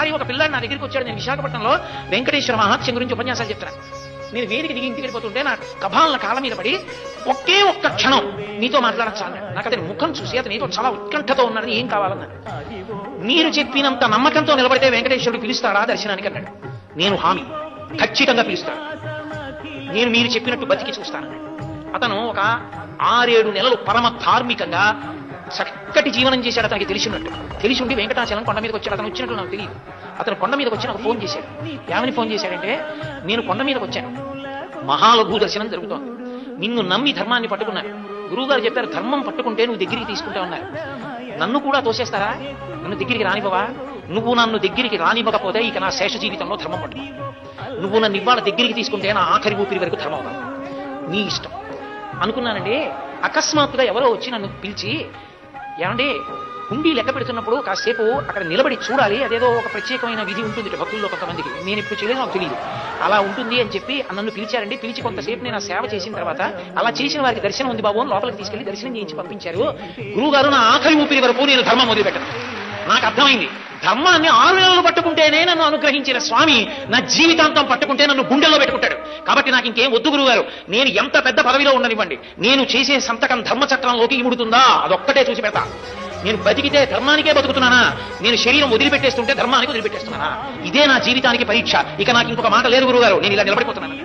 ఒకసారి ఒక పిల్లాడు నా దగ్గరికి వచ్చాడు. నేను విశాఖపట్నంలో వెంకటేశ్వర మహాత్యం గురించి ఉపన్యాసాలు చెప్తాను. నేను వేదిక దిగి ఇంటికి వెళ్ళిపోతుంటే నా కభాలన కాళ్ళ మీద పడి ఒకే ఒక్క క్షణం నీతో మాట్లాడచ్చాను. నాకు అతని ముఖం చూసి అతను నీతో చాలా ఉత్కంఠతో ఉన్నాడని, ఏం కావాలన్నాడు. మీరు చెప్పినంత నమ్మకంతో నిలబడితే వెంకటేశ్వరుడు పిలుస్తాడా దర్శనానికి అన్నాడు. నేను హామీ, ఖచ్చితంగా పిలుస్తాడు. నేను మీరు చెప్పినట్టు బతికి చూస్తాను. అతను ఒక 6-7 నెలలు పరమ ధార్మికంగా చక్కటి జీవనం చేశాడు. అతనికి తెలిసి ఉండి వెంకటాచలం కొండ మీదకి వచ్చాడు. అతను వచ్చినట్లు నాకు తెలియదు. అతను కొండ మీదకి వచ్చి నాకు ఫోన్ చేశాడు. ఏమని ఫోన్ చేశాడంటే, నేను కొండ మీదకి వచ్చాను, మహాలఘు దర్శనం జరుగుతోంది, నిన్ను నమ్మి ధర్మాన్ని పట్టుకున్నాను. గురువుగారు చెప్పారు, ధర్మం పట్టుకుంటే నువ్వు దగ్గరికి తీసుకుంటా ఉన్నారు. నన్ను కూడా తోసేస్తారా? నన్ను దగ్గరికి రానివ్వవా? నువ్వు నన్ను దగ్గరికి రానివ్వకపోతే ఇక నా శేష జీవితంలో ధర్మం పట్టు. నువ్వు నన్ను ఇవాళ దగ్గరికి తీసుకుంటే నా ఆఖరి ఊపిరి వరకు ధర్మం అవుతాను, నీ ఇష్టం అనుకున్నానండి. అకస్మాత్తుగా ఎవరో వచ్చి నన్ను పిలిచి, ఏమండి హుండీ లెక్క పెడుతున్నప్పుడు కాసేపు అక్కడ నిలబడి చూడాలి, అదేదో ఒక ప్రత్యేకమైన విధి ఉంటుంది భక్తుల్లో కొంతమందికి, నేను ఇప్పుడు చేయలేదు, నాకు తెలియదు, అలా ఉంటుంది అని చెప్పి నన్ను పిలిచారండి. పిలిచి కొంతసేపు నేను ఆ సేవ చేసిన తర్వాత, అలా చేసిన వారికి దర్శనం ఉంది బాబు అని లోపలికి తీసుకెళ్లి దర్శనం చేయించి పంపించారు. గురువుగారు నా ఆఖరి ఊపిరి వరకు నేను ధర్మం మొదలుపెట్టాను. నాకు అర్థమైంది, ధర్మాన్ని 6 నెలలు పట్టుకుంటేనే నన్ను అనుగ్రహించిన స్వామి నా జీవితాంతం పట్టుకుంటే నన్ను గుండెల్లో పెట్టుకుంటాడు. కాబట్టి నాకు ఇంకేం వద్దు గురువుగారు, నేను ఎంత పెద్ద పదవిలో ఉండనివ్వండి, నేను చేసే సంతకం ధర్మచక్రంలోకి ఇముడుతుందా అదొక్కటే చూసి పెడతా. నేను బతికితే ధర్మానికే బతుకుతున్నానా, నేను శరీరం వదిలిపెట్టేస్తుంటే ధర్మానికి వదిలిపెట్టేస్తున్నానా? ఇదే నా జీవితానికి పరీక్ష. ఇక నాకు ఇంకొక మాట లేదు గురువుగారు, నేను ఇలా నిలబడిపోతున్నాను.